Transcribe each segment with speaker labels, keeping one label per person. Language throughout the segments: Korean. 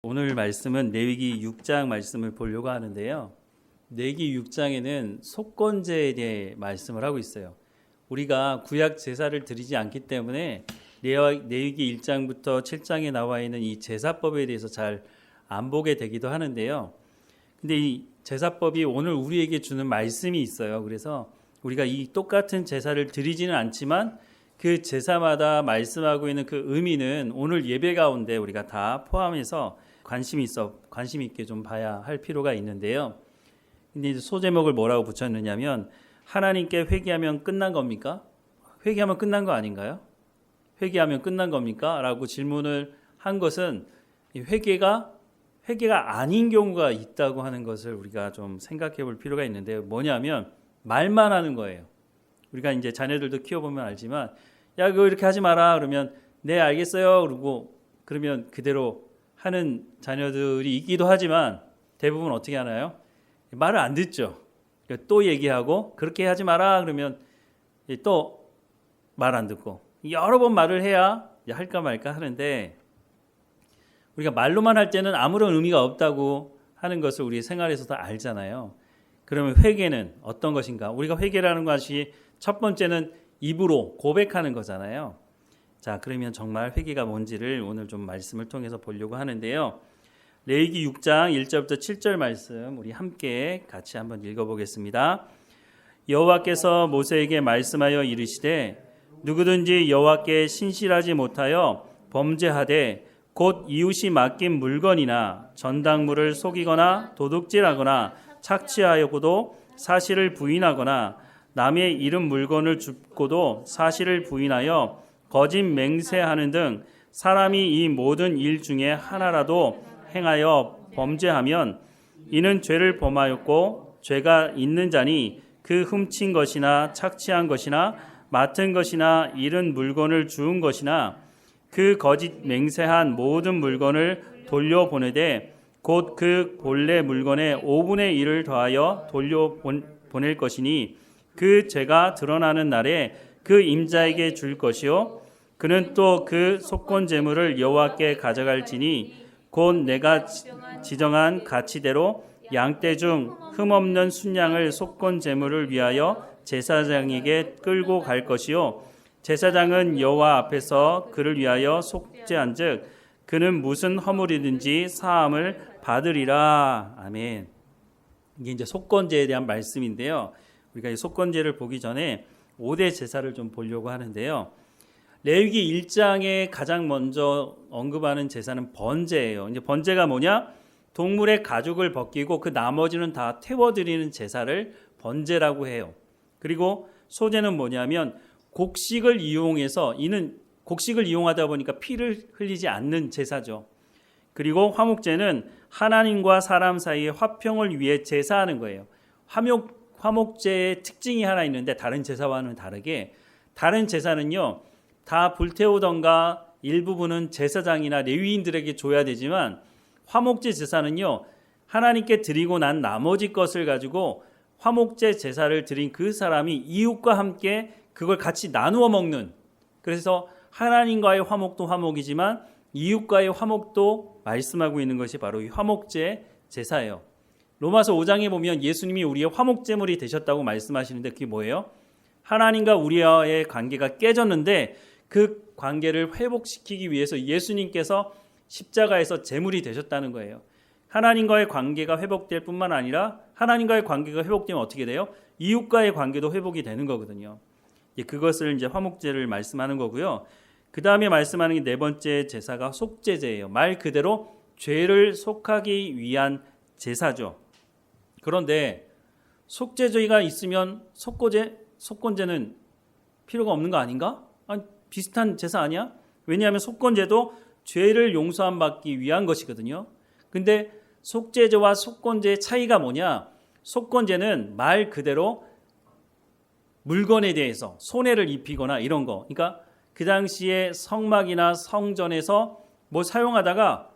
Speaker 1: 오늘 말씀은 레위기 6장 말씀을 보려고 하는데요. 레위기 6장에는 속건제에 대해 말씀을 하고 있어요. 우리가 구약 제사를 드리지 않기 때문에 레위기 1장부터 7장에 나와 있는 이 제사법에 대해서 잘 안 보게 되기도 하는데요. 근데 이 제사법이 오늘 우리에게 주는 말씀이 있어요. 그래서 우리가 이 똑같은 제사를 드리지는 않지만 그 제사마다 말씀하고 있는 그 의미는 오늘 예배 가운데 우리가 다 포함해서 관심 있게 좀 봐야 할 필요가 있는데요. 근데 이제 소제목을 뭐라고 붙였느냐면 하나님께 회개하면 끝난 겁니까? 회개하면 끝난 거 아닌가요? 회개하면 끝난 겁니까? 라고 질문을 한 것은 회개가 아닌 경우가 있다고 하는 것을 우리가 좀 생각해 볼 필요가 있는데요. 뭐냐면 말만 하는 거예요. 우리가 이제 자녀들도 키워보면 알지만 야 그거 이렇게 하지 마라 그러면 네 알겠어요 그러면 그대로 하는 자녀들이 있기도 하지만 대부분 어떻게 하나요? 말을 안 듣죠. 또 얘기하고 그렇게 하지 마라 그러면 또 말 안 듣고 여러 번 말을 해야 할까 말까 하는데 우리가 말로만 할 때는 아무런 의미가 없다고 하는 것을 우리 생활에서도 알잖아요. 그러면 회개는 어떤 것인가? 우리가 회개라는 것이 첫 번째는 입으로 고백하는 거잖아요. 자, 그러면 정말 회개가 뭔지를 오늘 좀 말씀을 통해서 보려고 하는데요. 레위기 6장 1절부터 7절 말씀 우리 함께 같이 한번 읽어보겠습니다. 여호와께서 모세에게 말씀하여 이르시되 누구든지 여호와께 신실하지 못하여 범죄하되 곧 이웃이 맡긴 물건이나 전당물을 속이거나 도둑질하거나 착취하여고도 사실을 부인하거나 남의 잃은 물건을 줍고도 사실을 부인하여 거짓 맹세하는 등 사람이 이 모든 일 중에 하나라도 행하여 범죄하면 이는 죄를 범하였고 죄가 있는 자니 그 훔친 것이나 착취한 것이나 맡은 것이나 잃은 물건을 주운 것이나 그 거짓 맹세한 모든 물건을 돌려보내되 곧 그 본래 물건의 5분의 1을 더하여 돌려보낼 것이니 그 죄가 드러나는 날에 그 임자에게 줄 것이요 그는 또 그 속건 제물을 여호와께 가져갈지니 곧 내가 지정한 가치대로 양떼 중 흠없는 순양을 속건 제물을 위하여 제사장에게 끌고 갈 것이요 제사장은 여호와 앞에서 그를 위하여 속죄한즉 그는 무슨 허물이든지 사함을 받으리라. 아멘. 이게 이제 속건제에 대한 말씀인데요. 우리가 이 속건제를 보기 전에 5대 제사를 좀 보려고 하는데요. 레위기 1장에 가장 먼저 언급하는 제사는 번제예요. 이제 번제가 뭐냐? 동물의 가죽을 벗기고 그 나머지는 다 태워드리는 제사를 번제라고 해요. 그리고 소제는 뭐냐면 곡식을 이용해서 이는 곡식을 이용하다 보니까 피를 흘리지 않는 제사죠. 그리고 화목제는 하나님과 사람 사이의 화평을 위해 제사하는 거예요. 화목제의 특징이 하나 있는데 다른 제사와는 다르게 다른 제사는요 다 불태우던가 일부분은 제사장이나 레위인들에게 줘야 되지만 화목제 제사는요 하나님께 드리고 난 나머지 것을 가지고 화목제 제사를 드린 그 사람이 이웃과 함께 그걸 같이 나누어 먹는, 그래서 하나님과의 화목도 화목이지만 이웃과의 화목도 말씀하고 있는 것이 바로 이 화목제 제사예요. 로마서 5장에 보면 예수님이 우리의 화목제물이 되셨다고 말씀하시는데 그게 뭐예요? 하나님과 우리와의 관계가 깨졌는데 그 관계를 회복시키기 위해서 예수님께서 십자가에서 제물이 되셨다는 거예요. 하나님과의 관계가 회복될 뿐만 아니라 하나님과의 관계가 회복되면 어떻게 돼요? 이웃과의 관계도 회복이 되는 거거든요. 그것을 이제 화목제를 말씀하는 거고요. 그 다음에 말씀하는 게 네 번째 제사가 속죄제예요. 말 그대로 죄를 속하기 위한 제사죠. 그런데 속죄제가 있으면 속건제는 필요가 없는 거 아닌가? 아니, 비슷한 제사 아니야? 왜냐하면 속건제도 죄를 용서함 받기 위한 것이거든요. 근데 속죄제와 속건제의 차이가 뭐냐? 속건제는 말 그대로 물건에 대해서 손해를 입히거나 이런 거. 그러니까 그 당시에 성막이나 성전에서 뭐 사용하다가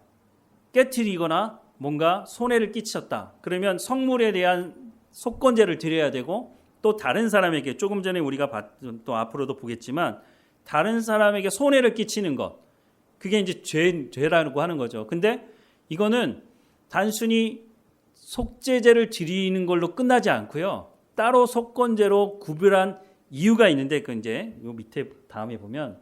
Speaker 1: 깨트리거나 뭔가 손해를 끼쳤다. 그러면 성물에 대한 속건제를 드려야 되고 또 다른 사람에게 조금 전에 우리가 또 앞으로도 보겠지만 다른 사람에게 손해를 끼치는 것. 그게 이제 죄라고 하는 거죠. 근데 이거는 단순히 속죄제를 드리는 걸로 끝나지 않고요. 따로 속건제로 구별한 이유가 있는데 그 이제 요 밑에 다음에 보면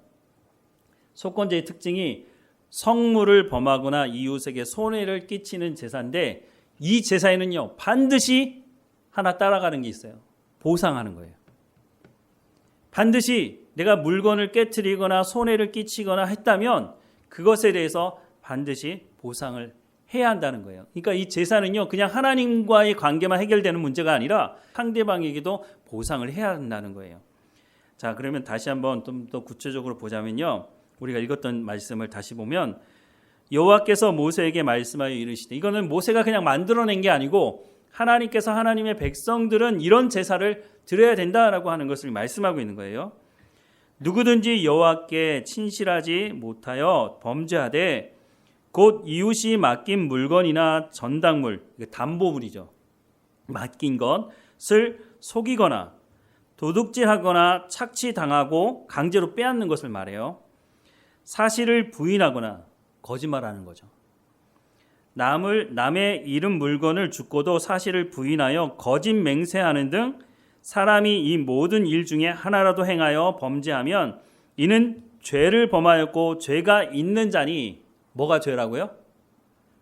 Speaker 1: 속건제의 특징이 성물을 범하거나 이웃에게 손해를 끼치는 제사인데 이 제사에는요 반드시 하나 따라가는 게 있어요. 보상하는 거예요. 반드시 내가 물건을 깨트리거나 손해를 끼치거나 했다면 그것에 대해서 반드시 보상을 해야 한다는 거예요. 그러니까 이 제사는요 그냥 하나님과의 관계만 해결되는 문제가 아니라 상대방에게도 보상을 해야 한다는 거예요. 자, 그러면 다시 한번 좀 더 구체적으로 보자면요, 우리가 읽었던 말씀을 다시 보면 여호와께서 모세에게 말씀하여 이르시되, 이거는 모세가 그냥 만들어낸 게 아니고 하나님께서 하나님의 백성들은 이런 제사를 드려야 된다라고 하는 것을 말씀하고 있는 거예요. 누구든지 여호와께 친실하지 못하여 범죄하되 곧 이웃이 맡긴 물건이나 전당물, 담보물이죠, 맡긴 것을 속이거나 도둑질하거나 착취당하고 강제로 빼앗는 것을 말해요. 사실을 부인하거나 거짓말하는 거죠. 남의 잃은 물건을 줍고도 사실을 부인하여 거짓 맹세하는 등 사람이 이 모든 일 중에 하나라도 행하여 범죄하면 이는 죄를 범하였고 죄가 있는 자니, 뭐가 죄라고요?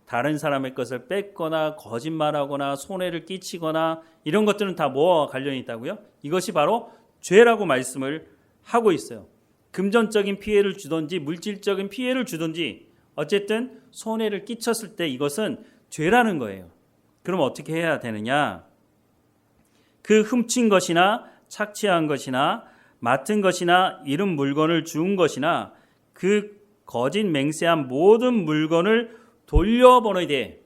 Speaker 1: 다른 사람의 것을 뺏거나 거짓말하거나 손해를 끼치거나 이런 것들은 다 뭐와 관련이 있다고요? 이것이 바로 죄라고 말씀을 하고 있어요. 금전적인 피해를 주든지 물질적인 피해를 주든지 어쨌든 손해를 끼쳤을 때 이것은 죄라는 거예요. 그럼 어떻게 해야 되느냐? 그 훔친 것이나 착취한 것이나 맡은 것이나 잃은 물건을 주운 것이나 그 거짓 맹세한 모든 물건을 돌려보내야 돼.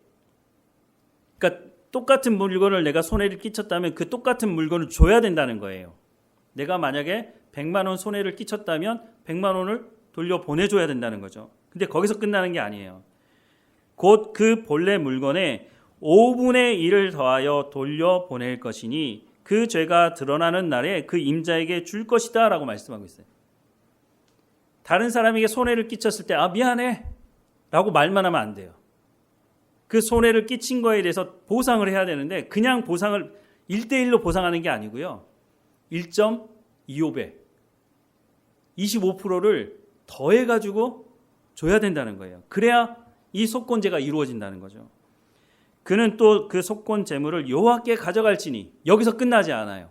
Speaker 1: 그러니까 똑같은 물건을 내가 손해를 끼쳤다면 그 똑같은 물건을 줘야 된다는 거예요. 내가 만약에 100만 원 손해를 끼쳤다면 100만 원을 돌려보내줘야 된다는 거죠. 근데 거기서 끝나는 게 아니에요. 곧 그 본래 물건에 5분의 1을 더하여 돌려보낼 것이니 그 죄가 드러나는 날에 그 임자에게 줄 것이다 라고 말씀하고 있어요. 다른 사람에게 손해를 끼쳤을 때 미안해 라고 말만 하면 안 돼요. 그 손해를 끼친 거에 대해서 보상을 해야 되는데 그냥 보상을 1대1로 보상하는 게 아니고요, 1.25배 25%를 더해가지고 줘야 된다는 거예요. 그래야 이 속건제가 이루어진다는 거죠. 그는 또 그 속건 재물을 여호와께 가져갈지니, 여기서 끝나지 않아요.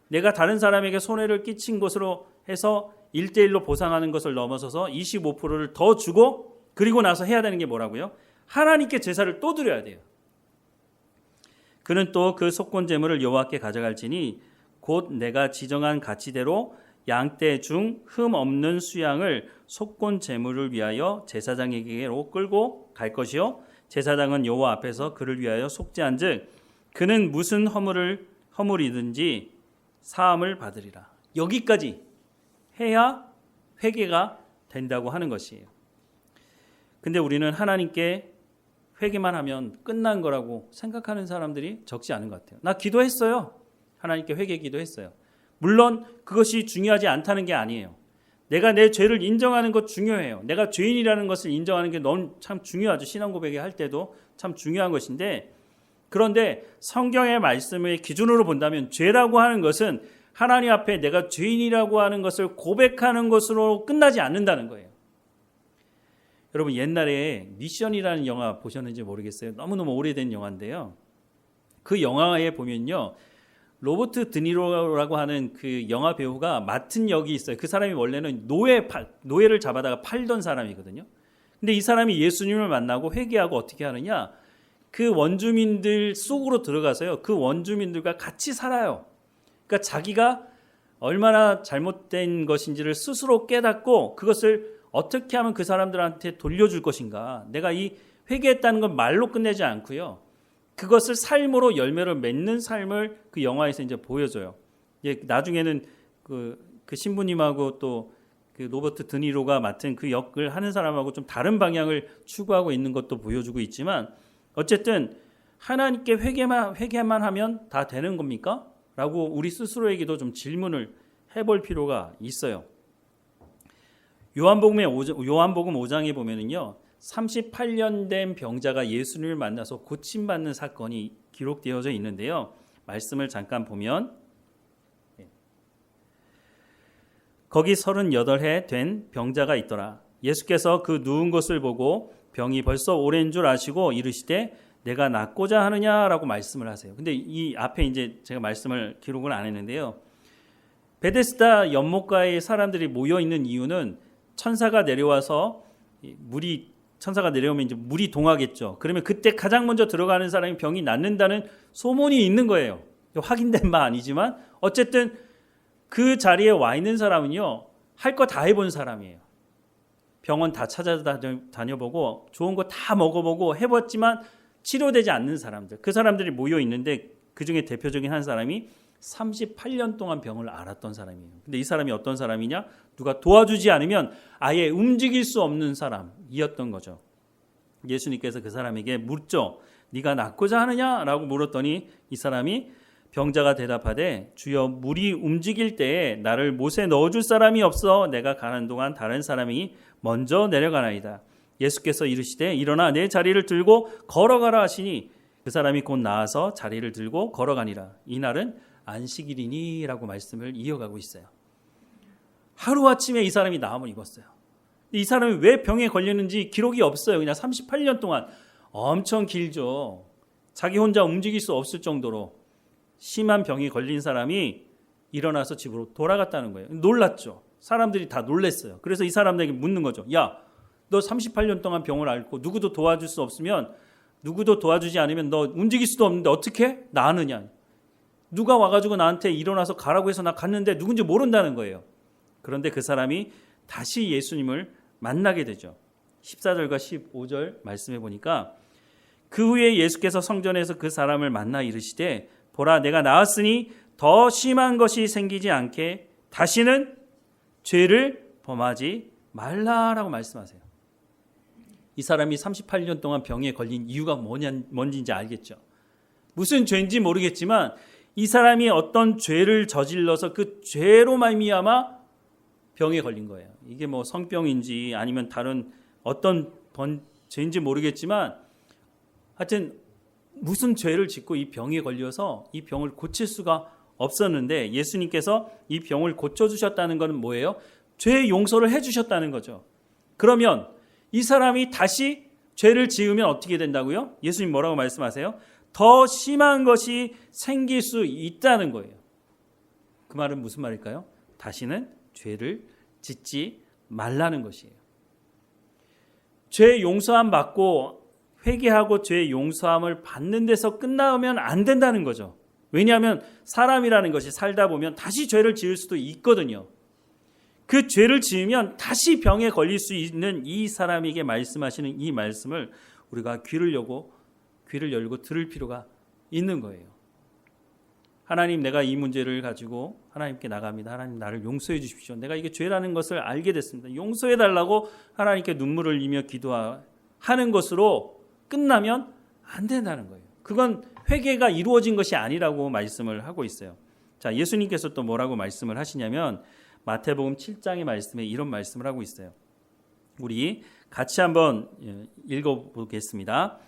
Speaker 1: 내가 다른 사람에게 손해를 끼친 것으로 해서 1대1로 보상하는 것을 넘어서서 25%를 더 주고 그리고 나서 해야 되는 게 뭐라고요? 하나님께 제사를 또 드려야 돼요. 그는 또 그 속건 재물을 여호와께 가져갈지니 곧 내가 지정한 가치대로 양떼 중 흠 없는 수양을 속건 제물을 위하여 제사장에게로 끌고 갈 것이요 제사장은 여호와 앞에서 그를 위하여 속죄한즉 그는 무슨 허물이든지 사함을 받으리라. 여기까지 해야 회개가 된다고 하는 것이에요. 근데 우리는 하나님께 회개만 하면 끝난 거라고 생각하는 사람들이 적지 않은 것 같아요. 나 기도했어요. 하나님께 회개 기도했어요. 물론 그것이 중요하지 않다는 게 아니에요. 내가 내 죄를 인정하는 것 중요해요. 내가 죄인이라는 것을 인정하는 게 너무 참 중요하죠. 신앙 고백을 할 때도 참 중요한 것인데, 그런데 성경의 말씀의 기준으로 본다면 죄라고 하는 것은 하나님 앞에 내가 죄인이라고 하는 것을 고백하는 것으로 끝나지 않는다는 거예요. 여러분, 옛날에 미션이라는 영화 보셨는지 모르겠어요. 너무너무 오래된 영화인데요. 그 영화에 보면요, 로버트 드니로라고 하는 그 영화 배우가 맡은 역이 있어요. 그 사람이 원래는 노예를 잡아다가 팔던 사람이거든요. 근데 이 사람이 예수님을 만나고 회개하고 어떻게 하느냐, 그 원주민들 속으로 들어가서요, 그 원주민들과 같이 살아요. 그러니까 자기가 얼마나 잘못된 것인지를 스스로 깨닫고 그것을 어떻게 하면 그 사람들한테 돌려줄 것인가, 내가 이 회개했다는 건 말로 끝내지 않고요, 그것을 삶으로 열매를 맺는 삶을 그 영화에서 이제 보여줘요. 나중에는 그 신부님하고 또 그 로버트 드니로가 맡은 그 역을 하는 사람하고 좀 다른 방향을 추구하고 있는 것도 보여주고 있지만, 어쨌든 하나님께 회개만 하면 다 되는 겁니까? 라고 우리 스스로에게도 좀 질문을 해볼 필요가 있어요. 요한복음 5장에 보면은요, 38년 된 병자가 예수님을 만나서 고침받는 사건이 기록되어져 있는데요. 말씀을 잠깐 보면 거기 38해 된 병자가 있더라. 예수께서 그 누운 것을 보고 병이 벌써 오랜 줄 아시고 이르시되 내가 낫고자 하느냐라고 말씀을 하세요. 근데 이 앞에 이제 제가 말씀을 기록을 안 했는데요. 베데스다 연못가에 사람들이 모여 있는 이유는 천사가 내려와서 천사가 내려오면 이제 물이 동하겠죠. 그러면 그때 가장 먼저 들어가는 사람이 병이 낫는다는 소문이 있는 거예요. 확인된 바 아니지만 어쨌든 그 자리에 와 있는 사람은요, 할 거 다 해본 사람이에요. 병원 다 찾아다녀보고 좋은 거 다 먹어보고 해봤지만 치료되지 않는 사람들, 그 사람들이 모여 있는데 그 중에 대표적인 한 사람이 38년 동안 병을 앓았던 사람이에요. 근데 이 사람이 어떤 사람이냐? 누가 도와주지 않으면 아예 움직일 수 없는 사람이었던 거죠. 예수님께서 그 사람에게 묻죠. 네가 낫고자 하느냐라고 물었더니 이 사람이 병자가 대답하되 주여 물이 움직일 때에 나를 못에 넣어줄 사람이 없어 내가 가는 동안 다른 사람이 먼저 내려가나이다. 예수께서 이르시되 일어나 내 자리를 들고 걸어가라 하시니 그 사람이 곧 나와서 자리를 들고 걸어가니라. 이날은 안식일이니라고 말씀을 이어가고 있어요. 하루아침에 이 사람이 나음을 입었어요. 이 사람이 왜 병에 걸렸는지 기록이 없어요. 그냥 38년 동안 엄청 길죠. 자기 혼자 움직일 수 없을 정도로 심한 병이 걸린 사람이 일어나서 집으로 돌아갔다는 거예요. 놀랐죠. 사람들이 다 놀랐어요. 그래서 이 사람들에게 묻는 거죠. 야, 너 38년 동안 병을 앓고 누구도 도와줄 수 없으면, 누구도 도와주지 않으면 너 움직일 수도 없는데 어떻게 나으느냐. 누가 와가지고 나한테 일어나서 가라고 해서 나 갔는데 누군지 모른다는 거예요. 그런데 그 사람이 다시 예수님을 만나게 되죠. 14절과 15절 말씀해 보니까 그 후에 예수께서 성전에서 그 사람을 만나 이르시되 보라 내가 나았으니 더 심한 것이 생기지 않게 다시는 죄를 범하지 말라라고 말씀하세요. 이 사람이 38년 동안 병에 걸린 이유가 뭔지 알겠죠. 무슨 죄인지 모르겠지만 이 사람이 어떤 죄를 저질러서 그 죄로 말미암아 병에 걸린 거예요. 이게 뭐 성병인지 아니면 다른 어떤 죄인지 모르겠지만 하여튼 무슨 죄를 짓고 이 병에 걸려서 이 병을 고칠 수가 없었는데 예수님께서 이 병을 고쳐주셨다는 것은 뭐예요? 죄 용서를 해주셨다는 거죠. 그러면 이 사람이 다시 죄를 지으면 어떻게 된다고요? 예수님 뭐라고 말씀하세요? 더 심한 것이 생길 수 있다는 거예요. 그 말은 무슨 말일까요? 다시는 죄를 짓지 말라는 것이에요. 죄 용서함 받고 회개하고 죄 용서함을 받는 데서 끝나면 안 된다는 거죠. 왜냐하면 사람이라는 것이 살다 보면 다시 죄를 지을 수도 있거든요. 그 죄를 지으면 다시 병에 걸릴 수 있는 이 사람에게 말씀하시는 이 말씀을 우리가 귀를 열고 들을 필요가 있는 거예요. 하나님, 내가 이 문제를 가지고 하나님께 나갑니다. 하나님, 나를 용서해 주십시오. 내가 이게 죄라는 것을 알게 됐습니다. 용서해 달라고 하나님께 눈물을 흘리며 기도하는 것으로 끝나면 안 된다는 거예요. 그건 회개가 이루어진 것이 아니라고 말씀을 하고 있어요. 자, 예수님께서 또 뭐라고 말씀을 하시냐면 마태복음 7장의 말씀에 이런 말씀을 하고 있어요. 우리 같이 한번 읽어보겠습니다.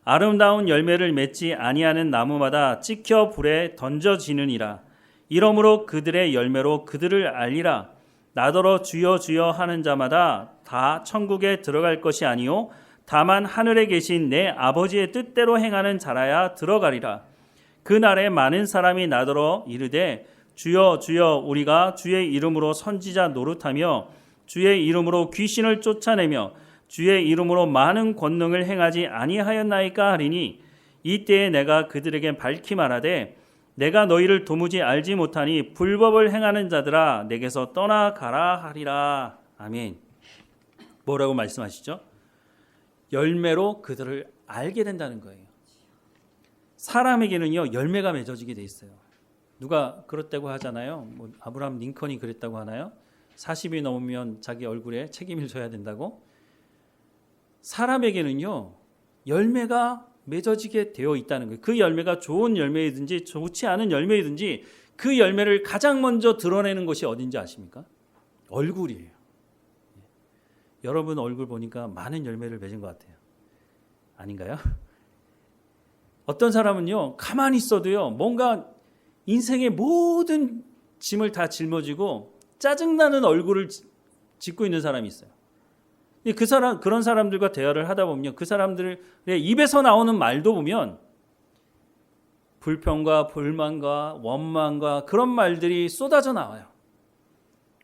Speaker 1: 아름다운 열매를 맺지 아니하는 나무마다 찍혀 불에 던져지느니라. 이러므로 그들의 열매로 그들을 알리라. 나더러 주여 주여 하는 자마다 다 천국에 들어갈 것이 아니요 다만 하늘에 계신 내 아버지의 뜻대로 행하는 자라야 들어가리라. 그날에 많은 사람이 나더러 이르되 주여 주여 우리가 주의 이름으로 선지자 노릇하며 주의 이름으로 귀신을 쫓아내며 주의 이름으로 많은 권능을 행하지 아니하였나이까 하리니 이때에 내가 그들에게 밝히 말하되 내가 너희를 도무지 알지 못하니 불법을 행하는 자들아 내게서 떠나가라 하리라. 아멘. 뭐라고 말씀하시죠? 열매로 그들을 알게 된다는 거예요. 사람에게는요 열매가 맺어지게 돼 있어요. 누가 그렇다고 하잖아요. 뭐 아브라함 링컨이 그랬다고 하나요? 40이 넘으면 자기 얼굴에 책임을 져야 된다고. 사람에게는요 열매가 맺어지게 되어 있다는 거예요. 그 열매가 좋은 열매이든지 좋지 않은 열매이든지 그 열매를 가장 먼저 드러내는 것이 어딘지 아십니까? 얼굴이에요. 여러분 얼굴 보니까 많은 열매를 맺은 것 같아요. 아닌가요? 어떤 사람은요, 가만히 있어도요, 뭔가 인생의 모든 짐을 다 짊어지고 짜증나는 얼굴을 짓고 있는 사람이 있어요. 그런 사람들과 대화를 하다 보면 그 사람들의 입에서 나오는 말도 보면 불평과 불만과 원망과 그런 말들이 쏟아져 나와요.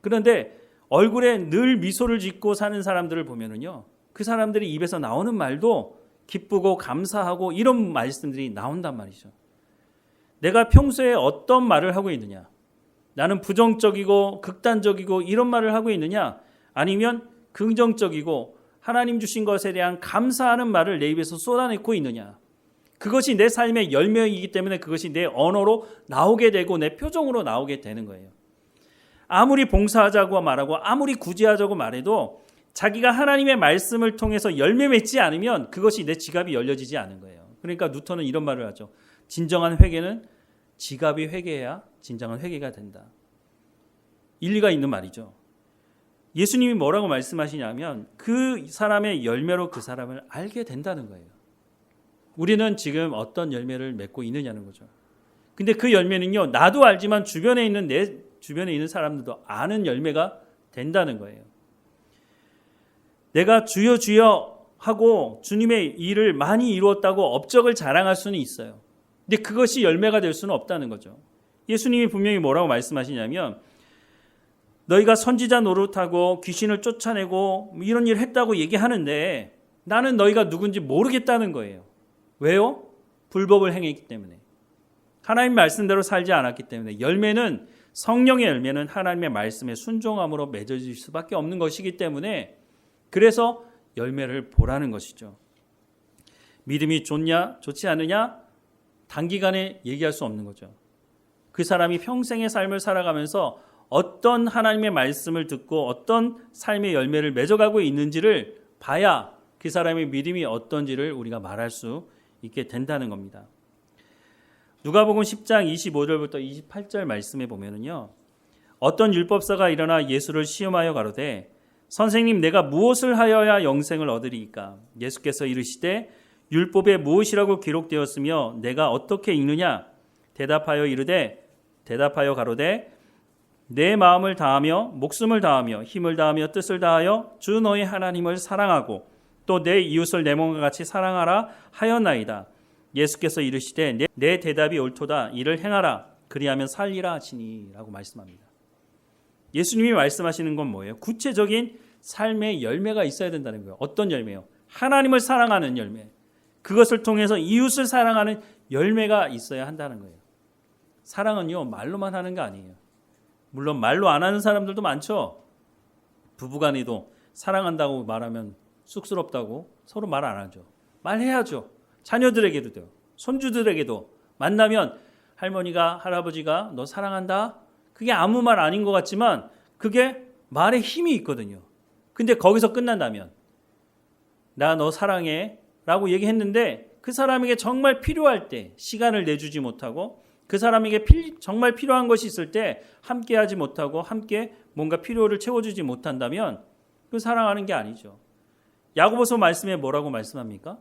Speaker 1: 그런데 얼굴에 늘 미소를 짓고 사는 사람들을 보면은요, 그 사람들이 입에서 나오는 말도 기쁘고 감사하고 이런 말씀들이 나온단 말이죠. 내가 평소에 어떤 말을 하고 있느냐? 나는 부정적이고 극단적이고 이런 말을 하고 있느냐? 아니면 긍정적이고 하나님 주신 것에 대한 감사하는 말을 내 입에서 쏟아내고 있느냐? 그것이 내 삶의 열매이기 때문에 그것이 내 언어로 나오게 되고 내 표정으로 나오게 되는 거예요. 아무리 봉사하자고 말하고 아무리 구제하자고 말해도 자기가 하나님의 말씀을 통해서 열매 맺지 않으면 그것이 내 지갑이 열려지지 않은 거예요. 그러니까 누턴은 이런 말을 하죠. 진정한 회개는 지갑이 회개해야 진정한 회개가 된다. 일리가 있는 말이죠. 예수님이 뭐라고 말씀하시냐면 그 사람의 열매로 그 사람을 알게 된다는 거예요. 우리는 지금 어떤 열매를 맺고 있느냐는 거죠. 근데 그 열매는요, 나도 알지만 내 주변에 있는 사람들도 아는 열매가 된다는 거예요. 내가 주여 주여 하고 주님의 일을 많이 이루었다고 업적을 자랑할 수는 있어요. 근데 그것이 열매가 될 수는 없다는 거죠. 예수님이 분명히 뭐라고 말씀하시냐면 너희가 선지자 노릇하고 귀신을 쫓아내고 이런 일을 했다고 얘기하는데 나는 너희가 누군지 모르겠다는 거예요. 왜요? 불법을 행했기 때문에. 하나님 말씀대로 살지 않았기 때문에. 열매는 성령의 열매는 하나님의 말씀에 순종함으로 맺어질 수밖에 없는 것이기 때문에 그래서 열매를 보라는 것이죠. 믿음이 좋냐 좋지 않느냐 단기간에 얘기할 수 없는 거죠. 그 사람이 평생의 삶을 살아가면서 어떤 하나님의 말씀을 듣고 어떤 삶의 열매를 맺어가고 있는지를 봐야 그 사람의 믿음이 어떤지를 우리가 말할 수 있게 된다는 겁니다. 누가복음 10장 25절부터 28절 말씀에 보면은요. 어떤 율법사가 일어나 예수를 시험하여 가로되 선생님 내가 무엇을 하여야 영생을 얻으리이까? 예수께서 이르시되 율법에 무엇이라고 기록되었으며 내가 어떻게 읽느냐? 대답하여 가로되 내 마음을 다하며 목숨을 다하며 힘을 다하며 뜻을 다하여 주 너의 하나님을 사랑하고 또 내 이웃을 내 몸과 같이 사랑하라 하였나이다. 예수께서 이르시되 내 대답이 옳도다. 이를 행하라. 그리하면 살리라 하시니 라고 말씀합니다. 예수님이 말씀하시는 건 뭐예요? 구체적인 삶의 열매가 있어야 된다는 거예요. 어떤 열매요? 하나님을 사랑하는 열매. 그것을 통해서 이웃을 사랑하는 열매가 있어야 한다는 거예요. 사랑은요, 말로만 하는 거 아니에요. 물론 말로 안 하는 사람들도 많죠. 부부간에도 사랑한다고 말하면 쑥스럽다고 서로 말 안 하죠. 말해야죠. 자녀들에게도 돼요. 손주들에게도 만나면 할머니가 할아버지가 너 사랑한다? 그게 아무 말 아닌 것 같지만 그게 말에 힘이 있거든요. 근데 거기서 끝난다면 나 너 사랑해 라고 얘기했는데 그 사람에게 정말 필요할 때 시간을 내주지 못하고 그 사람에게 정말 필요한 것이 있을 때 함께 하지 못하고 함께 뭔가 필요를 채워주지 못한다면 그 사랑하는 게 아니죠. 야고보서 말씀에 뭐라고 말씀합니까?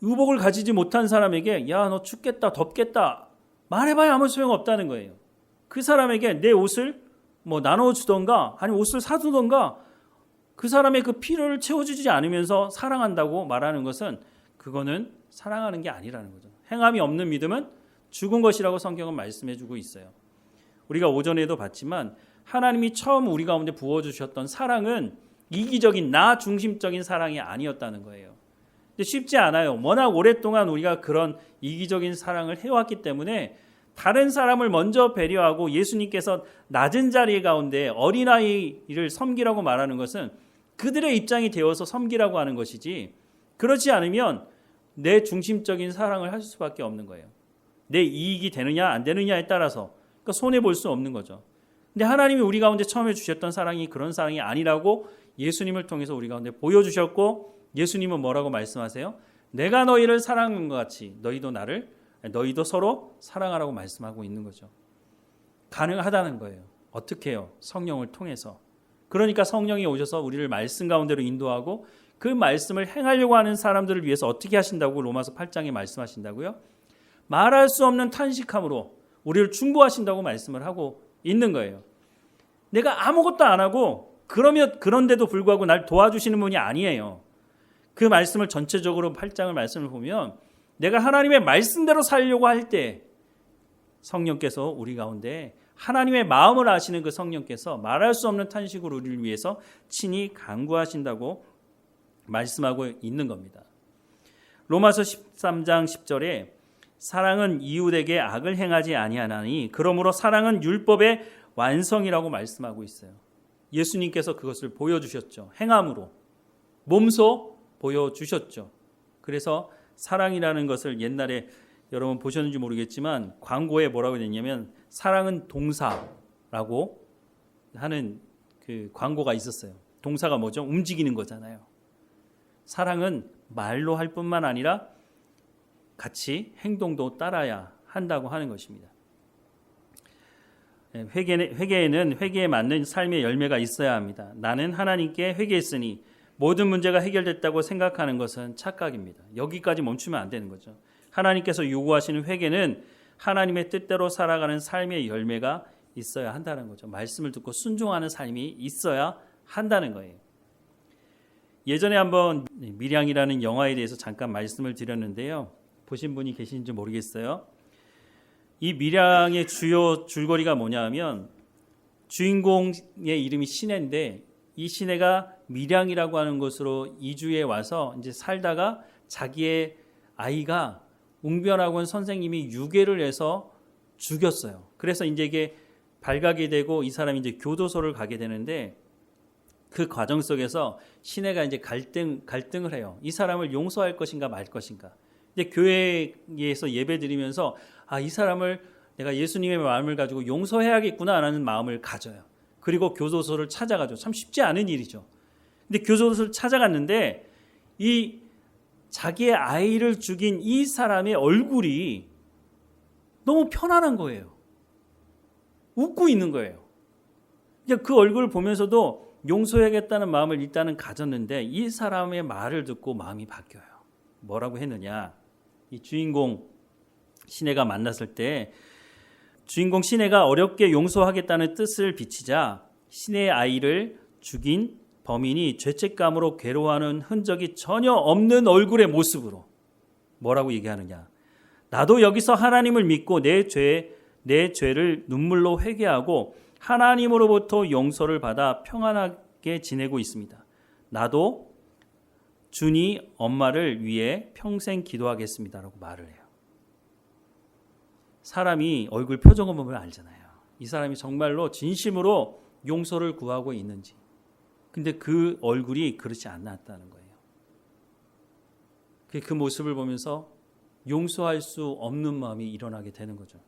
Speaker 1: 의복을 가지지 못한 사람에게 야 너 춥겠다 덥겠다 말해봐야 아무 소용없다는 거예요. 그 사람에게 내 옷을 나눠주던가 아니면 옷을 사주던가 그 사람의 그 필요를 채워주지 않으면서 사랑한다고 말하는 것은 그거는 사랑하는 게 아니라는 거죠. 행함이 없는 믿음은 죽은 것이라고 성경은 말씀해주고 있어요. 우리가 오전에도 봤지만 하나님이 처음 우리 가운데 부어주셨던 사랑은 이기적인 나 중심적인 사랑이 아니었다는 거예요. 근데 쉽지 않아요. 워낙 오랫동안 우리가 그런 이기적인 사랑을 해왔기 때문에 다른 사람을 먼저 배려하고 예수님께서 낮은 자리 가운데 어린아이를 섬기라고 말하는 것은 그들의 입장이 되어서 섬기라고 하는 것이지 그렇지 않으면 내 중심적인 사랑을 할 수밖에 없는 거예요. 내 이익이 되느냐 안 되느냐에 따라서 그러니까 손해볼 수 없는 거죠. 근데 하나님이 우리 가운데 처음에 주셨던 사랑이 그런 사랑이 아니라고 예수님을 통해서 우리 가운데 보여주셨고 예수님은 뭐라고 말씀하세요? 내가 너희를 사랑한 것 같이 너희도 서로 사랑하라고 말씀하고 있는 거죠. 가능하다는 거예요. 어떻게 해요? 성령을 통해서. 그러니까 성령이 오셔서 우리를 말씀 가운데로 인도하고 그 말씀을 행하려고 하는 사람들을 위해서 어떻게 하신다고 로마서 8장에 말씀하신다고요? 말할 수 없는 탄식함으로 우리를 충고하신다고 말씀을 하고 있는 거예요. 내가 아무것도 안 하고 그런데도 불구하고 날 도와주시는 분이 아니에요. 그 말씀을 전체적으로 8장을 말씀을 보면 내가 하나님의 말씀대로 살려고 할 때 성령께서 우리 가운데 하나님의 마음을 아시는 그 성령께서 말할 수 없는 탄식으로 우리를 위해서 친히 간구하신다고 말씀하고 있는 겁니다. 로마서 13장 10절에 사랑은 이웃에게 악을 행하지 아니하나니 그러므로 사랑은 율법의 완성이라고 말씀하고 있어요. 예수님께서 그것을 보여주셨죠. 행함으로 몸소 보여주셨죠. 그래서 사랑이라는 것을 옛날에 여러분 보셨는지 모르겠지만 광고에 뭐라고 되냐면 사랑은 동사라고 하는 그 광고가 있었어요. 동사가 뭐죠? 움직이는 거잖아요. 사랑은 말로 할 뿐만 아니라 같이 행동도 따라야 한다고 하는 것입니다. 회개에는 회개에 맞는 삶의 열매가 있어야 합니다. 나는 하나님께 회개했으니 모든 문제가 해결됐다고 생각하는 것은 착각입니다. 여기까지 멈추면 안 되는 거죠. 하나님께서 요구하시는 회개는 하나님의 뜻대로 살아가는 삶의 열매가 있어야 한다는 거죠. 말씀을 듣고 순종하는 삶이 있어야 한다는 거예요. 예전에 한번 밀양이라는 영화에 대해서 잠깐 말씀을 드렸는데요. 보신 분이 계신지 모르겠어요. 이 밀양의 주요 줄거리가 뭐냐 하면 주인공의 이름이 신혜인데 이 신혜가 밀양이라고 하는 곳으로 이주해 와서 이제 살다가 자기의 아이가 웅변학원 선생님이 유괴를 해서 죽였어요. 그래서 이제 이게 발각이 되고 이 사람이 이제 교도소를 가게 되는데 그 과정 속에서 신혜가 이제 갈등을 해요. 이 사람을 용서할 것인가 말 것인가. 이제 교회에서 예배 드리면서 이 사람을 내가 예수님의 마음을 가지고 용서해야겠구나라는 마음을 가져요. 그리고 교도소를 찾아가죠. 참 쉽지 않은 일이죠. 근데 교도소를 찾아갔는데 이 자기의 아이를 죽인 이 사람의 얼굴이 너무 편안한 거예요. 웃고 있는 거예요. 그 얼굴을 보면서도 용서해야겠다는 마음을 일단은 가졌는데 이 사람의 말을 듣고 마음이 바뀌어요. 뭐라고 했느냐? 이 주인공 신혜가 만났을 때 주인공 신혜가 어렵게 용서하겠다는 뜻을 비치자 신혜의 아이를 죽인 범인이 죄책감으로 괴로워하는 흔적이 전혀 없는 얼굴의 모습으로 뭐라고 얘기하느냐? 나도 여기서 하나님을 믿고 내 죄를 눈물로 회개하고 하나님으로부터 용서를 받아 평안하게 지내고 있습니다. 나도 준이 엄마를 위해 평생 기도하겠습니다라고 말을 해요. 사람이 얼굴 표정을 보면 알잖아요. 이 사람이 정말로 진심으로 용서를 구하고 있는지. 근데 그 얼굴이 그렇지 않았다는 거예요. 그 모습을 보면서 용서할 수 없는 마음이 일어나게 되는 거죠.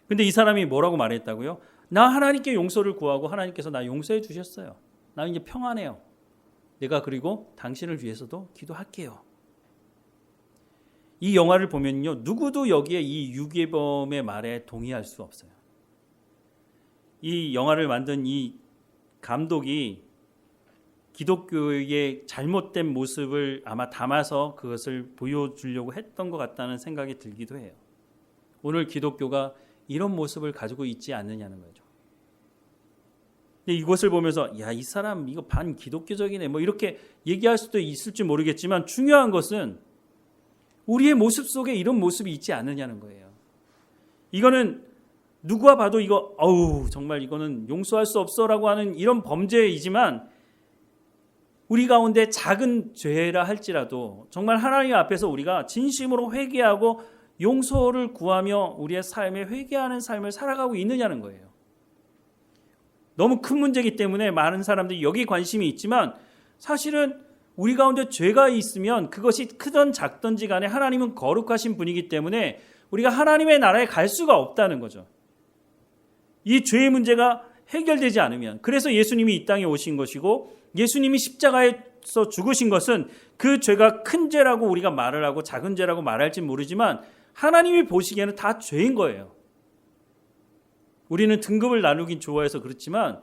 Speaker 1: 근데 이 사람이 뭐라고 말했다고요? 나 하나님께 용서를 구하고 하나님께서 나 용서해 주셨어요. 나 이제 평안해요. 내가 그리고 당신을 위해서도 기도할게요. 이 영화를 보면요, 누구도 여기에 이 유괴범의 말에 동의할 수 없어요. 이 영화를 만든 이 감독이 기독교의 잘못된 모습을 아마 담아서 그것을 보여주려고 했던 것 같다는 생각이 들기도 해요. 오늘 기독교가 이런 모습을 가지고 있지 않느냐는 거죠. 근데 이것을 보면서 이 사람 이거 반기독교적이네 뭐 이렇게 얘기할 수도 있을지 모르겠지만 중요한 것은 우리의 모습 속에 이런 모습이 있지 않느냐는 거예요. 이거는 누가 봐도 이거 정말 이거는 용서할 수 없어라고 하는 이런 범죄이지만 우리 가운데 작은 죄라 할지라도 정말 하나님 앞에서 우리가 진심으로 회개하고 용서를 구하며 우리의 삶에 회개하는 삶을 살아가고 있느냐는 거예요. 너무 큰 문제이기 때문에 많은 사람들이 여기 관심이 있지만 사실은 우리 가운데 죄가 있으면 그것이 크든 작든지 간에 하나님은 거룩하신 분이기 때문에 우리가 하나님의 나라에 갈 수가 없다는 거죠. 이 죄의 문제가 해결되지 않으면, 그래서 예수님이 이 땅에 오신 것이고 예수님이 십자가에서 죽으신 것은 그 죄가 큰 죄라고 우리가 말을 하고 작은 죄라고 말할지 모르지만 하나님이 보시기에는 다 죄인 거예요. 우리는 등급을 나누긴 좋아해서 그렇지만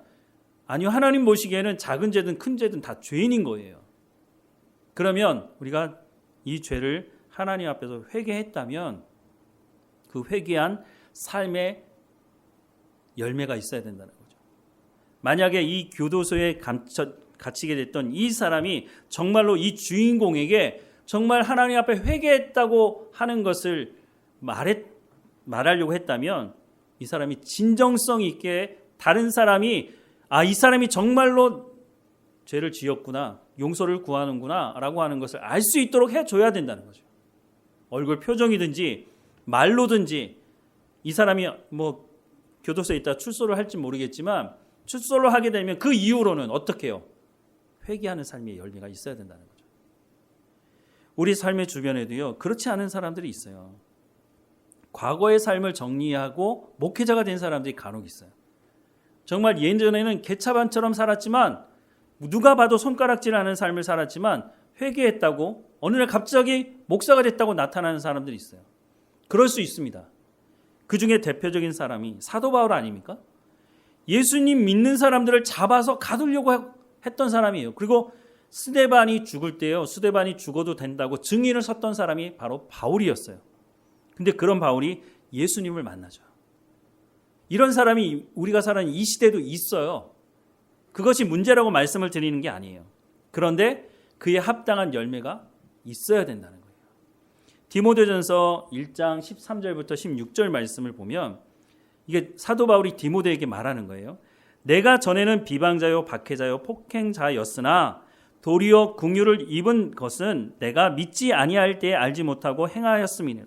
Speaker 1: 아니요, 하나님 보시기에는 작은 죄든 큰 죄든 다 죄인인 거예요. 그러면 우리가 이 죄를 하나님 앞에서 회개했다면 그 회개한 삶의 열매가 있어야 된다는 거죠. 만약에 이 교도소에 갇히게 됐던 이 사람이 정말로 이 주인공에게 정말 하나님 앞에 회개했다고 하는 것을 말하려고 했다면 이 사람이 진정성 있게 다른 사람이 이 사람이 정말로 죄를 지었구나, 용서를 구하는구나 라고 하는 것을 알 수 있도록 해줘야 된다는 거죠. 얼굴 표정이든지 말로든지 이 사람이 교도소에 있다 출소를 할지 모르겠지만 출소를 하게 되면 그 이후로는 어떻게 해요? 회개하는 삶의 열매가 있어야 된다는 거죠. 우리 삶의 주변에도요, 그렇지 않은 사람들이 있어요. 과거의 삶을 정리하고 목회자가 된 사람들이 간혹 있어요. 정말 예전에는 개차반처럼 살았지만 누가 봐도 손가락질하는 삶을 살았지만 회개했다고 어느 날 갑자기 목사가 됐다고 나타나는 사람들이 있어요. 그럴 수 있습니다. 그 중에 대표적인 사람이 사도 바울 아닙니까? 예수님 믿는 사람들을 잡아서 가두려고 했던 사람이에요. 그리고 스데반이 죽을 때요, 스데반이 죽어도 된다고 증인을 섰던 사람이 바로 바울이었어요. 근데 그런 바울이 예수님을 만나죠. 이런 사람이 우리가 사는 이 시대도 있어요. 그것이 문제라고 말씀을 드리는 게 아니에요. 그런데 그에 합당한 열매가 있어야 된다는 거예요. 디모데전서 1장 13절부터 16절 말씀을 보면 이게 사도 바울이 디모데에게 말하는 거예요. 내가 전에는 비방자요 박해자요 폭행자였으나 도리어 긍휼을 입은 것은 내가 믿지 아니할 때에 알지 못하고 행하였음이니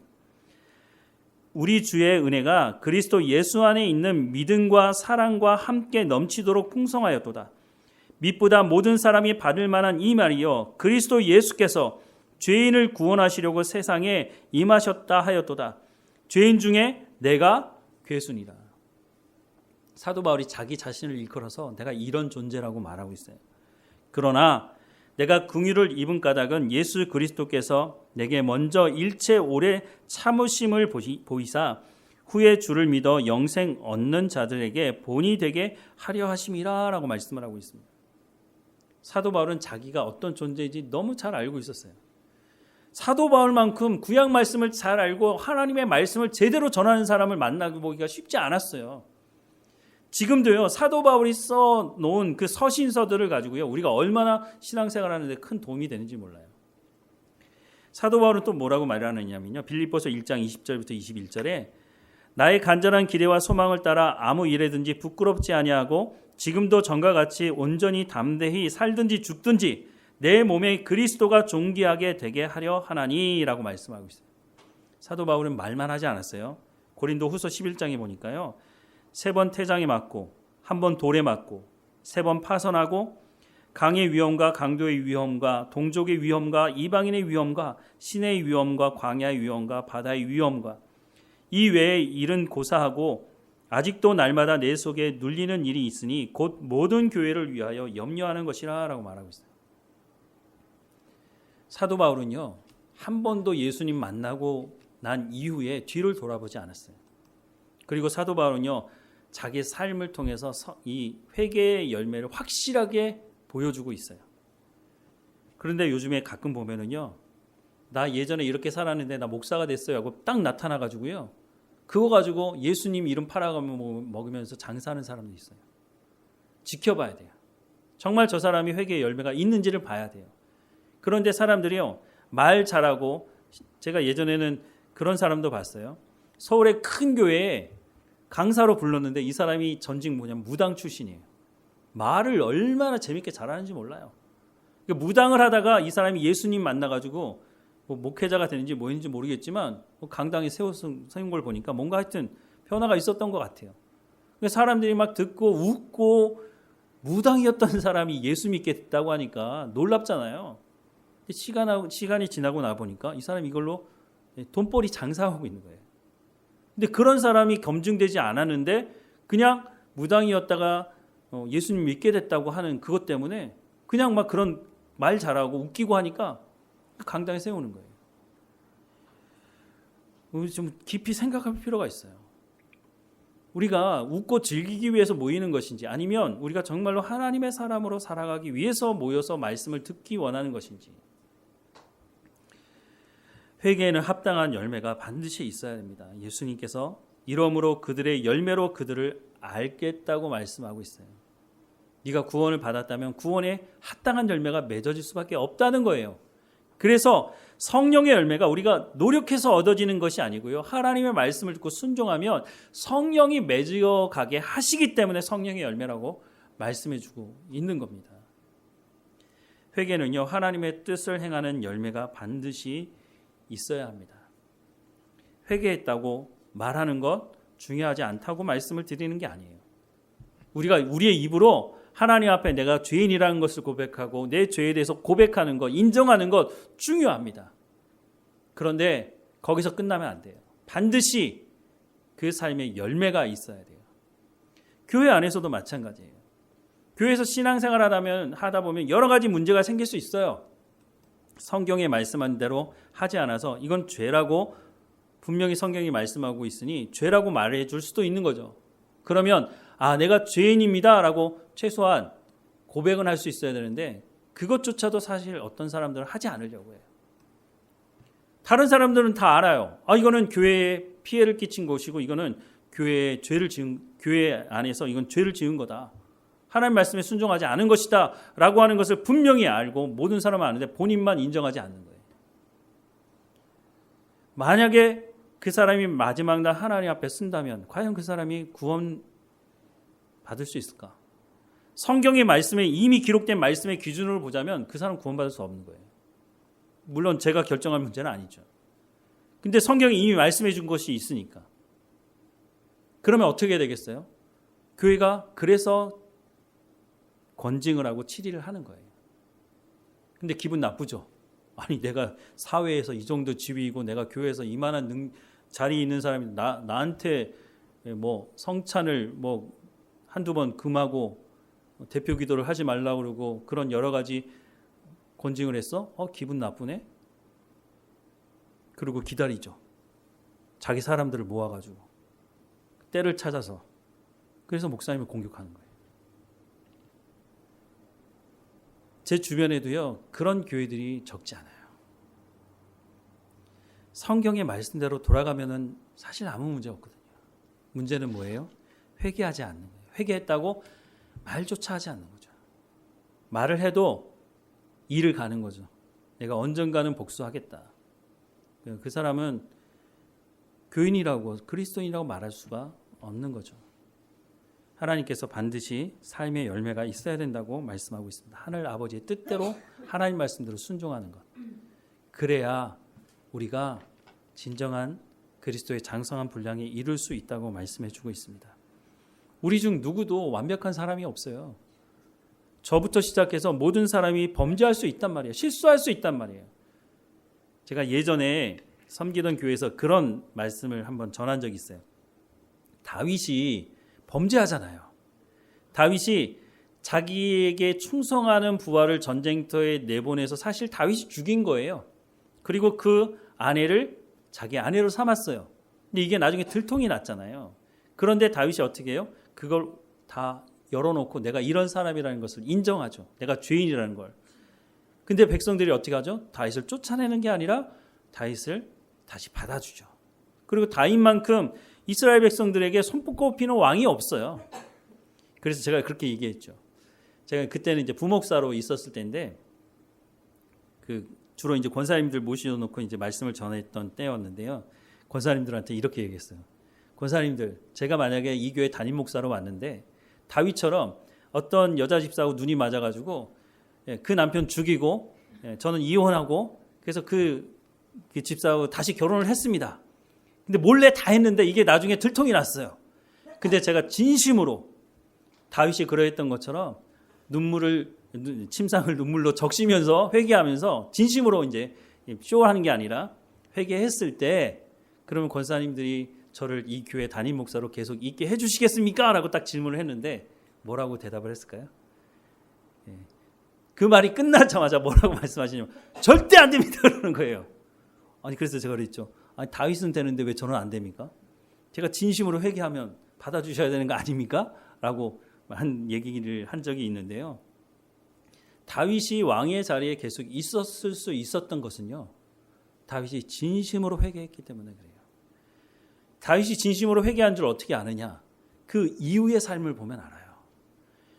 Speaker 1: 우리 주의 은혜가 그리스도 예수 안에 있는 믿음과 사랑과 함께 넘치도록 풍성하였도다. 믿보다 모든 사람이 받을 만한 이 말이요 그리스도 예수께서 죄인을 구원하시려고 세상에 임하셨다 하였도다. 죄인 중에 내가 괴순이다. 사도 바울이 자기 자신을 일컬어서 내가 이런 존재라고 말하고 있어요. 그러나 내가 긍휼을 입은 까닭은 예수 그리스도께서 내게 먼저 일체 오래 참으심을 보이사 후에 주를 믿어 영생 얻는 자들에게 본이 되게 하려 하심이라 라고 말씀을 하고 있습니다. 사도 바울은 자기가 어떤 존재인지 너무 잘 알고 있었어요. 사도 바울만큼 구약 말씀을 잘 알고 하나님의 말씀을 제대로 전하는 사람을 만나보기가 쉽지 않았어요. 지금도요, 사도 바울이 써놓은 그 서신서들을 가지고요, 우리가 얼마나 신앙생활 하는데 큰 도움이 되는지 몰라요. 사도 바울은 또 뭐라고 말하느냐면요, 빌립보서 1장 20절부터 21절에 나의 간절한 기대와 소망을 따라 아무 일에든지 부끄럽지 아니하고 지금도 전과 같이 온전히 담대히 살든지 죽든지 내 몸에 그리스도가 존귀하게 되게 하려 하나니라고 말씀하고 있어요. 사도 바울은 말만 하지 않았어요. 고린도 후서 11장에 보니까요, 3번 태장에 맞고 1번 돌에 맞고 3번 파선하고 강의 위험과 강도의 위험과 동족의 위험과 이방인의 위험과 신의 위험과 광야의 위험과 바다의 위험과 이 외의 일은 고사하고 아직도 날마다 내 속에 눌리는 일이 있으니 곧 모든 교회를 위하여 염려하는 것이라 라고 말하고 있어요. 사도 바울은요, 한 번도 예수님 만나고 난 이후에 뒤를 돌아보지 않았어요. 그리고 사도 바울은요, 자기 삶을 통해서 이 회개의 열매를 확실하게 보여주고 있어요. 그런데 요즘에 가끔 보면은요, 나 예전에 이렇게 살았는데 나 목사가 됐어요 하고 딱 나타나가지고요, 그거 가지고 예수님 이름 팔아가며 먹으면서 장사하는 사람도 있어요. 지켜봐야 돼요. 정말 저 사람이 회개의 열매가 있는지를 봐야 돼요. 그런데 사람들이요, 말 잘하고, 제가 예전에는 그런 사람도 봤어요. 서울의 큰 교회에 강사로 불렀는데 이 사람이 전직 무당 출신이에요. 말을 얼마나 재밌게 잘하는지 몰라요. 무당을 하다가 이 사람이 예수님 만나가지고 목회자가 되는지 뭐인지 모르겠지만 강당에 세운 걸 보니까 뭔가 하여튼 변화가 있었던 것 같아요. 사람들이 막 듣고 웃고 무당이었던 사람이 예수 믿게 됐다고 하니까 놀랍잖아요. 시간이 지나고 나 보니까 이 사람이 이걸로 돈벌이 장사하고 있는 거예요. 근데 그런 사람이 검증되지 않았는데 그냥 무당이었다가 예수님 믿게 됐다고 하는 그것 때문에 그냥 막 그런 말 잘하고 웃기고 하니까 강당에 세우는 거예요. 우리 좀 깊이 생각할 필요가 있어요. 우리가 웃고 즐기기 위해서 모이는 것인지 아니면 우리가 정말로 하나님의 사람으로 살아가기 위해서 모여서 말씀을 듣기 원하는 것인지. 회개에는 합당한 열매가 반드시 있어야 됩니다. 예수님께서 이러므로 그들의 열매로 그들을 알겠다고 말씀하고 있어요. 네가 구원을 받았다면 구원에 합당한 열매가 맺어질 수밖에 없다는 거예요. 그래서 성령의 열매가 우리가 노력해서 얻어지는 것이 아니고요. 하나님의 말씀을 듣고 순종하면 성령이 맺어가게 하시기 때문에 성령의 열매라고 말씀해주고 있는 겁니다. 회개는요, 하나님의 뜻을 행하는 열매가 반드시 있어야 합니다. 회개했다고 말하는 것 중요하지 않다고 말씀을 드리는 게 아니에요. 우리가 우리의 입으로 하나님 앞에 내가 죄인이라는 것을 고백하고 내 죄에 대해서 고백하는 것, 인정하는 것 중요합니다. 그런데 거기서 끝나면 안 돼요. 반드시 그 삶에 열매가 있어야 돼요. 교회 안에서도 마찬가지예요. 교회에서 신앙생활 하다 보면 여러 가지 문제가 생길 수 있어요. 성경에 말씀한 대로 하지 않아서 이건 죄라고 분명히 성경이 말씀하고 있으니 죄라고 말해 줄 수도 있는 거죠. 그러면 내가 죄인입니다 라고 최소한 고백은 할 수 있어야 되는데 그것조차도 사실 어떤 사람들은 하지 않으려고 해요. 다른 사람들은 다 알아요. 이거는 교회에 피해를 끼친 것이고 이거는 교회 안에서 이건 죄를 지은 거다. 하나님 말씀에 순종하지 않은 것이다 라고 하는 것을 분명히 알고 모든 사람은 아는데 본인만 인정하지 않는 거예요. 만약에 그 사람이 마지막 날 하나님 앞에 쓴다면 과연 그 사람이 구원 받을 수 있을까? 성경의 말씀에 이미 기록된 말씀의 기준으로 보자면 그 사람 구원받을 수 없는 거예요. 물론 제가 결정할 문제는 아니죠. 근데 성경이 이미 말씀해 준 것이 있으니까. 그러면 어떻게 되겠어요? 교회가 그래서 권징을 하고 치리를 하는 거예요. 근데 기분 나쁘죠. 내가 사회에서 이 정도 지위이고 내가 교회에서 이만한 자리에 있는 사람이 나한테 뭐 성찬을 한두 번 금하고 대표 기도를 하지 말라고 그러고 그런 여러 가지 권징을 했어? 기분 나쁘네? 그리고 기다리죠. 자기 사람들을 모아가지고 때를 찾아서 그래서 목사님을 공격하는 거예요. 제 주변에도요 그런 교회들이 적지 않아요. 성경의 말씀대로 돌아가면은 사실 아무 문제 없거든요. 문제는 뭐예요? 회개하지 않는 거예요. 회개했다고 말조차 하지 않는 거죠. 말을 해도 일을 가는 거죠. 내가 언젠가는 복수하겠다. 그 사람은 교인이라고 그리스도인이라고 말할 수가 없는 거죠. 하나님께서 반드시 삶의 열매가 있어야 된다고 말씀하고 있습니다. 하늘 아버지의 뜻대로 하나님 말씀대로 순종하는 것. 그래야 우리가 진정한 그리스도의 장성한 분량에 이룰 수 있다고 말씀해 주고 있습니다. 우리 중 누구도 완벽한 사람이 없어요. 저부터 시작해서 모든 사람이 범죄할 수 있단 말이에요. 실수할 수 있단 말이에요. 제가 예전에 섬기던 교회에서 그런 말씀을 한번 전한 적이 있어요. 다윗이 범죄하잖아요. 다윗이 자기에게 충성하는 부하를 전쟁터에 내보내서 사실 다윗이 죽인 거예요. 그리고 그 아내를 자기 아내로 삼았어요. 근데 이게 나중에 들통이 났잖아요. 그런데 다윗이 어떻게 해요? 그걸 다 열어놓고 내가 이런 사람이라는 것을 인정하죠. 내가 죄인이라는 걸. 근데 백성들이 어떻게 하죠? 다윗을 쫓아내는 게 아니라 다윗을 다시 받아주죠. 그리고 다윗만큼 이스라엘 백성들에게 손꼽히는 왕이 없어요. 그래서 제가 그렇게 얘기했죠. 제가 그때는 이제 부목사로 있었을 때인데 주로 이제 권사님들 모셔놓고 이제 말씀을 전했던 때였는데요. 권사님들한테 이렇게 얘기했어요. 권사님들, 제가 만약에 이 교회 담임 목사로 왔는데 다윗처럼 어떤 여자 집사하고 눈이 맞아가지고 그 남편 죽이고 저는 이혼하고 그래서 그 집사하고 다시 결혼을 했습니다. 근데 몰래 다 했는데 이게 나중에 들통이 났어요. 근데 제가 진심으로 다윗이 그러했던 것처럼 침상을 눈물로 적시면서 회개하면서 진심으로 이제 쇼하는 게 아니라 회개했을 때 그러면 권사님들이 저를 이 교회 담임 목사로 계속 있게 해주시겠습니까? 라고 딱 질문을 했는데 뭐라고 대답을 했을까요? 그 말이 끝나자마자 뭐라고 말씀하시냐면 절대 안 됩니다 그러는 거예요. 그래서 제가 그랬죠. 다윗은 되는데 왜 저는 안 됩니까? 제가 진심으로 회개하면 받아주셔야 되는 거 아닙니까? 라고 얘기를 한 적이 있는데요. 다윗이 왕의 자리에 계속 있었을 수 있었던 것은요, 다윗이 진심으로 회개했기 때문에 그래요. 다윗이 진심으로 회개한 줄 어떻게 아느냐? 그 이후의 삶을 보면 알아요.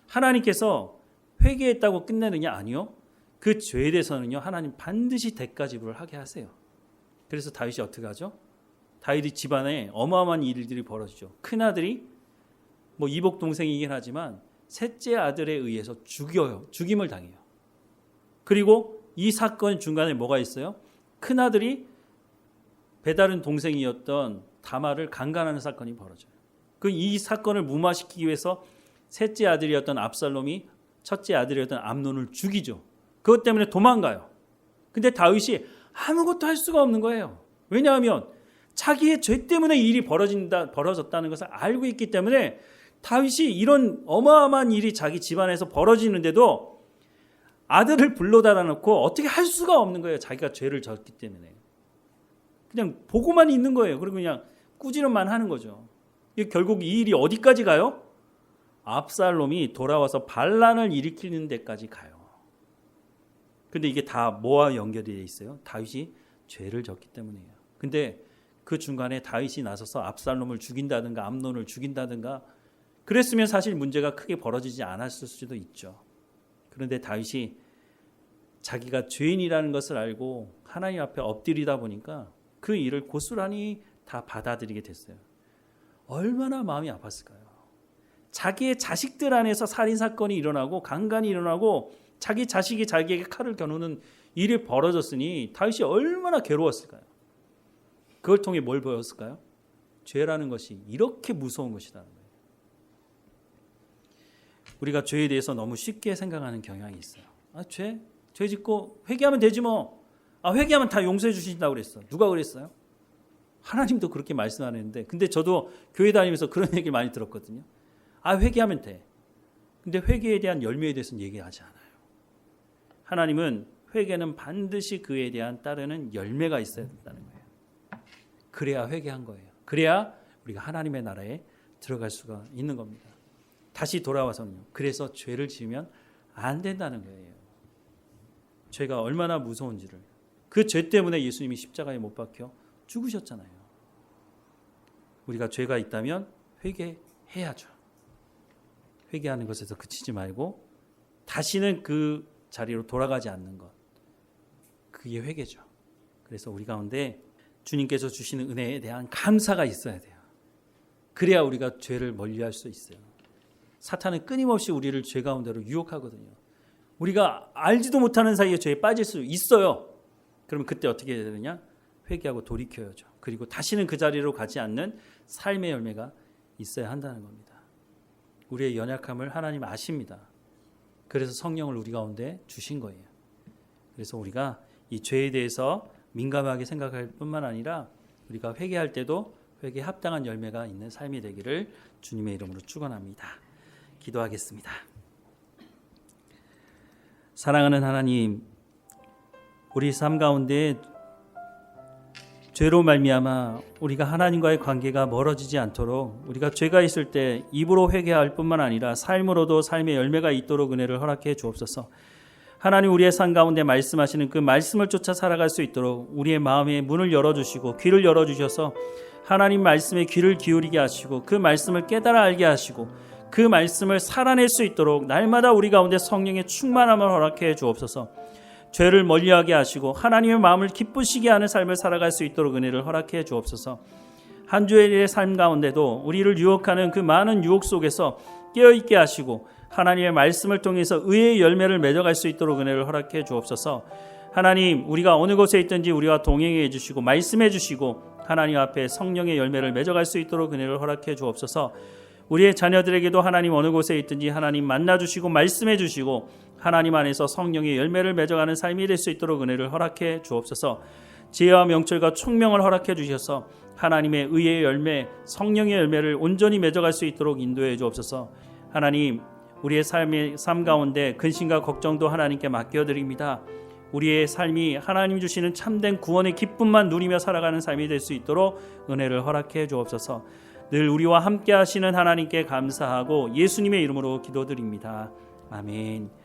Speaker 1: 하나님께서 회개했다고 끝내느냐? 아니요. 그 죄에 대해서는요, 하나님 반드시 대가 지불을 하게 하세요. 그래서 다윗이 어떻게 하죠? 다윗이 집안에 어마어마한 일들이 벌어지죠. 큰아들이 이복 동생이긴 하지만 셋째 아들에 의해서 죽임을 당해요. 그리고 이 사건 중간에 뭐가 있어요? 큰아들이 배다른 동생이었던 다말을 강간하는 사건이 벌어져요. 이 사건을 무마시키기 위해서 셋째 아들이었던 압살롬이 첫째 아들이었던 암논을 죽이죠. 그것 때문에 도망가요. 근데 다윗이 아무것도 할 수가 없는 거예요. 왜냐하면 자기의 죄 때문에 이 일이 벌어졌다는 것을 알고 있기 때문에 다윗이 이런 어마어마한 일이 자기 집안에서 벌어지는데도 아들을 불러다가 놓고 어떻게 할 수가 없는 거예요. 자기가 죄를 졌기 때문에. 그냥 보고만 있는 거예요. 그리고 그냥 꾸지람만 하는 거죠. 결국 이 일이 어디까지 가요? 압살롬이 돌아와서 반란을 일으키는 데까지 가요. 근데 이게 다 뭐와 연결이 돼 있어요? 다윗이 죄를 졌기 때문이에요. 근데 그 중간에 다윗이 나서서 압살롬을 죽인다든가 암논을 죽인다든가 그랬으면 사실 문제가 크게 벌어지지 않았을 수도 있죠. 그런데 다윗이 자기가 죄인이라는 것을 알고 하나님 앞에 엎드리다 보니까 그 일을 고스란히 다 받아들이게 됐어요. 얼마나 마음이 아팠을까요? 자기의 자식들 안에서 살인사건이 일어나고 강간이 일어나고 자기 자식이 자기에게 칼을 겨누는 일이 벌어졌으니 다윗이 얼마나 괴로웠을까요? 그걸 통해 뭘 보였을까요? 죄라는 것이 이렇게 무서운 것이라는 거예요. 우리가 죄에 대해서 너무 쉽게 생각하는 경향이 있어요. 죄 짓고 회개하면 되지 뭐. 회개하면 다 용서해 주신다고 그랬어. 누가 그랬어요? 하나님도 그렇게 말씀하는데, 근데 저도 교회 다니면서 그런 얘기를 많이 들었거든요. 회개하면 돼. 근데 회개에 대한 열매에 대해서는 얘기하지 않아요. 하나님은 회개는 반드시 그에 대한 따르는 열매가 있어야 된다는 거예요. 그래야 회개한 거예요. 그래야 우리가 하나님의 나라에 들어갈 수가 있는 겁니다. 다시 돌아와서는요. 그래서 죄를 지으면 안 된다는 거예요. 죄가 얼마나 무서운지를. 그 죄 때문에 예수님이 십자가에 못 박혀 죽으셨잖아요. 우리가 죄가 있다면 회개해야죠. 회개하는 것에서 그치지 말고 다시는 그 자리로 돌아가지 않는 것. 그게 회개죠. 그래서 우리 가운데 주님께서 주시는 은혜에 대한 감사가 있어야 돼요. 그래야 우리가 죄를 멀리할 수 있어요. 사탄은 끊임없이 우리를 죄 가운데로 유혹하거든요. 우리가 알지도 못하는 사이에 죄에 빠질 수 있어요. 그러면 그때 어떻게 해야 되느냐? 회개하고 돌이켜야죠. 그리고 다시는 그 자리로 가지 않는 삶의 열매가 있어야 한다는 겁니다. 우리의 연약함을 하나님 아십니다. 그래서 성령을 우리 가운데 주신 거예요. 그래서 우리가 이 죄에 대해서 민감하게 생각할 뿐만 아니라 우리가 회개할 때도 회개에 합당한 열매가 있는 삶이 되기를 주님의 이름으로 축원합니다. 기도하겠습니다. 사랑하는 하나님, 우리 삶 가운데 죄로 말미암아 우리가 하나님과의 관계가 멀어지지 않도록 우리가 죄가 있을 때 입으로 회개할 뿐만 아니라 삶으로도 삶의 열매가 있도록 은혜를 허락해 주옵소서. 하나님, 우리의 삶 가운데 말씀하시는 그 말씀을 쫓아 살아갈 수 있도록 우리의 마음의 문을 열어주시고 귀를 열어주셔서 하나님 말씀에 귀를 기울이게 하시고 그 말씀을 깨달아 알게 하시고 그 말씀을 살아낼 수 있도록 날마다 우리 가운데 성령의 충만함을 허락해 주옵소서. 죄를 멀리하게 하시고 하나님의 마음을 기쁘시게 하는 삶을 살아갈 수 있도록 은혜를 허락해 주옵소서. 한 주일의 삶 가운데도 우리를 유혹하는 그 많은 유혹 속에서 깨어있게 하시고 하나님의 말씀을 통해서 의의 열매를 맺어갈 수 있도록 은혜를 허락해 주옵소서. 하나님, 우리가 어느 곳에 있든지 우리와 동행해 주시고 말씀해 주시고 하나님 앞에 성령의 열매를 맺어갈 수 있도록 은혜를 허락해 주옵소서. 우리의 자녀들에게도 하나님 어느 곳에 있든지 하나님 만나 주시고 말씀해 주시고 하나님 안에서 성령의 열매를 맺어가는 삶이 될 수 있도록 은혜를 허락해 주옵소서. 지혜와 명철과 총명을 허락해 주셔서 하나님의 의의 열매, 성령의 열매를 온전히 맺어갈 수 있도록 인도해 주옵소서. 하나님, 우리의 삶 가운데 근심과 걱정도 하나님께 맡겨드립니다. 우리의 삶이 하나님 주시는 참된 구원의 기쁨만 누리며 살아가는 삶이 될 수 있도록 은혜를 허락해 주옵소서. 늘 우리와 함께 하시는 하나님께 감사하고 예수님의 이름으로 기도드립니다. 아멘.